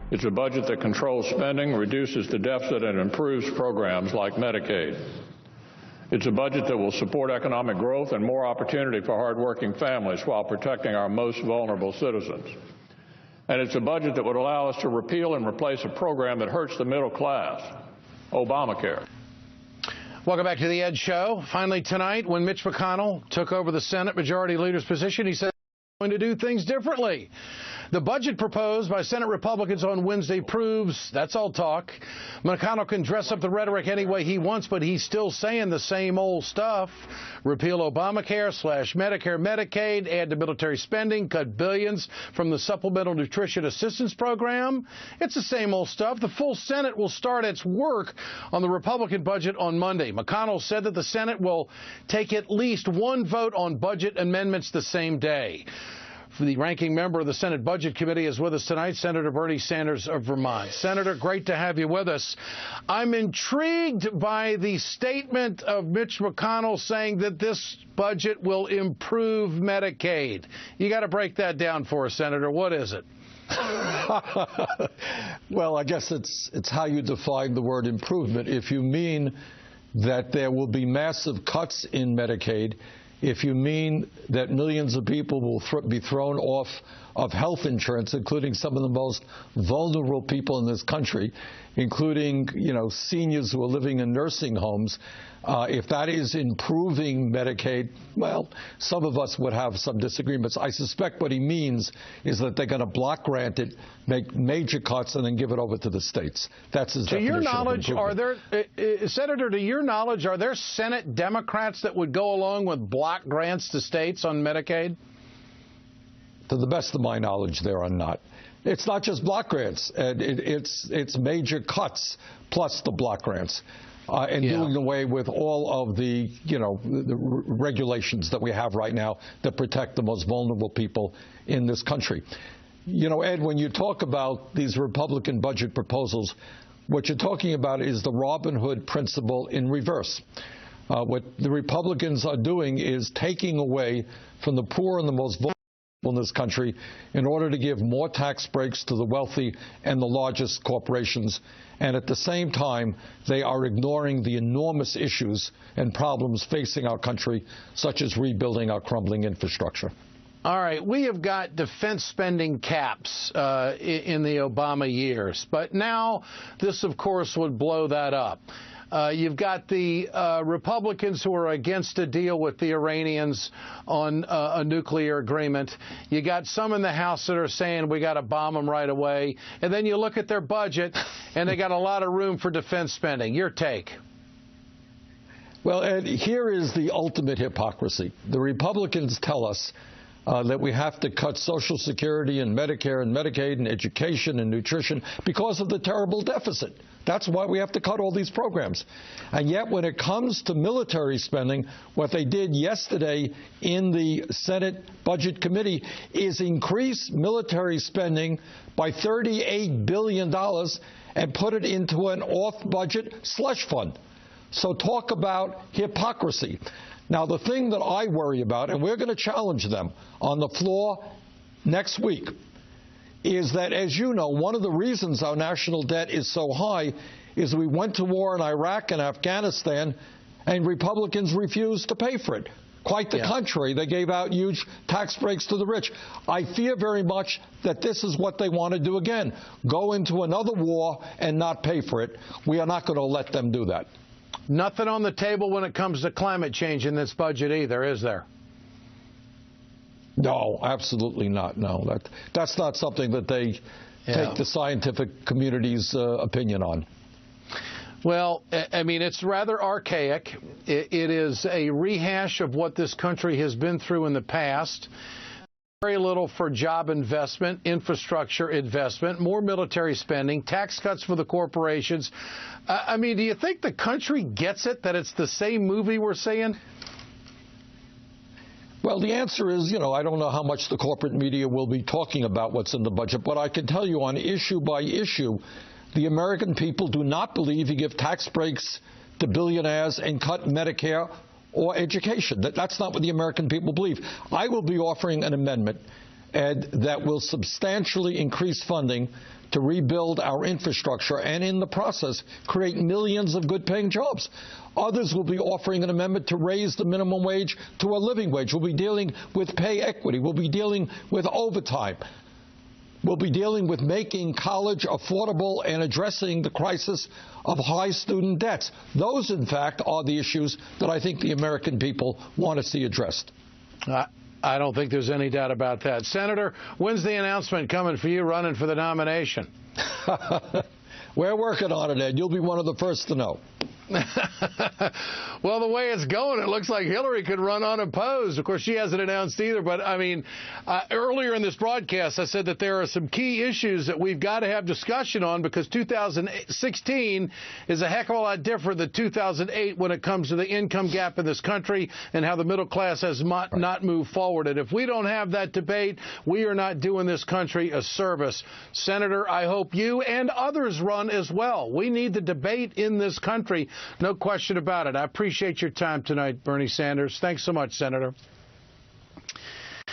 It's a budget that controls spending, reduces the deficit, and improves programs like Medicaid. It's a budget that will support economic growth and more opportunity for hardworking families while protecting our most vulnerable citizens. And it's a budget that would allow us to repeal and replace a program that hurts the middle class, Obamacare. Welcome back to the Ed Show. Finally tonight, when Mitch McConnell took over the Senate Majority Leader's position, he said he's going to do things differently. The budget proposed by Senate Republicans on Wednesday proves that's all talk. McConnell can dress up the rhetoric any way he wants, but he's still saying the same old stuff. Repeal Obamacare, slash Medicare, Medicaid, add to military spending, cut billions from the Supplemental Nutrition Assistance Program. It's the same old stuff. The full Senate will start its work on the Republican budget on Monday. McConnell said that the Senate will take at least one vote on budget amendments the same day. The ranking member of the Senate Budget Committee is with us tonight, Senator Bernie Sanders of Vermont. Senator, great to have you with us. I'm intrigued by the statement of Mitch McConnell saying that this budget will improve Medicaid. You got to break that down for us, Senator. What is it? Well, I guess it's how you define the word improvement. If you mean that there will be massive cuts in Medicaid, if you mean that millions of people will be thrown off of health insurance, including some of the most vulnerable people in this country, including, seniors who are living in nursing homes, if that is improving Medicaid, well, some of us would have some disagreements. I suspect what he means is that they're going to block grant it, make major cuts, and then give it over to the states. That's his definition. To your knowledge, Senator, to your knowledge, are there Senate Democrats that would go along with block grants to states on Medicaid? To the best of my knowledge, there are not. It's not just block grants. It's major cuts plus the block grants. Doing away with all of the regulations that we have right now that protect the most vulnerable people in this country. Ed, when you talk about these Republican budget proposals, what you're talking about is the Robin Hood principle in reverse. What the Republicans are doing is taking away from the poor and the most vulnerable in this country in order to give more tax breaks to the wealthy and the largest corporations. And at the same time, they are ignoring the enormous issues and problems facing our country, such as rebuilding our crumbling infrastructure. All right, we have got defense spending caps in the Obama years, but now this, of course, would blow that up. You've got the Republicans who are against a deal with the Iranians on a nuclear agreement. You got some in the House that are saying we got to bomb them right away. And then you look at their budget, and they got a lot of room for defense spending. Your take? Well, Ed, here is the ultimate hypocrisy. The Republicans tell us that we have to cut Social Security and Medicare and Medicaid and education and nutrition because of the terrible deficit. That's why we have to cut all these programs. And yet when it comes to military spending, what they did yesterday in the Senate Budget Committee is increase military spending by $38 billion and put it into an off-budget slush fund. So talk about hypocrisy. Now, the thing that I worry about, and we're going to challenge them on the floor next week, is that, as you know, one of the reasons our national debt is so high is we went to war in Iraq and Afghanistan, and Republicans refused to pay for it. Quite the contrary. They gave out huge tax breaks to the rich. I fear very much that this is what they want to do again, go into another war and not pay for it. We are not going to let them do that. Nothing on the table when it comes to climate change in this budget either, is there? No, absolutely not. No, that's not something that they take the scientific community's opinion on. Well, I mean, it's rather archaic. It is a rehash of what this country has been through in the past. Very little for job investment, infrastructure investment, more military spending, tax cuts for the corporations. I mean, do you think the country gets it, that it's the same movie we're seeing? Well, the answer is, I don't know how much the corporate media will be talking about what's in the budget, but I can tell you on issue by issue, the American people do not believe you give tax breaks to billionaires and cut Medicare or education. That's not what the American people believe. I will be offering an amendment and that will substantially increase funding to rebuild our infrastructure and in the process create millions of good-paying jobs. Others will be offering an amendment to raise the minimum wage to a living wage. We'll be dealing with pay equity. We'll be dealing with overtime. We'll be dealing with making college affordable and addressing the crisis of high student debts. Those, in fact, are the issues that I think the American people want to see addressed. I don't think there's any doubt about that. Senator, when's the announcement coming for you running for the nomination? We're working on it, Ed. You'll be one of the first to know. Well, the way it's going, it looks like Hillary could run unopposed. Of course, she hasn't announced either. But, I mean, earlier in this broadcast, I said that there are some key issues that we've got to have discussion on because 2016 is a heck of a lot different than 2008 when it comes to the income gap in this country and how the middle class has not moved forward. And if we don't have that debate, we are not doing this country a service. Senator, I hope you and others run as well. We need the debate in this country. No question about it. I appreciate your time tonight, Bernie Sanders. Thanks so much, Senator.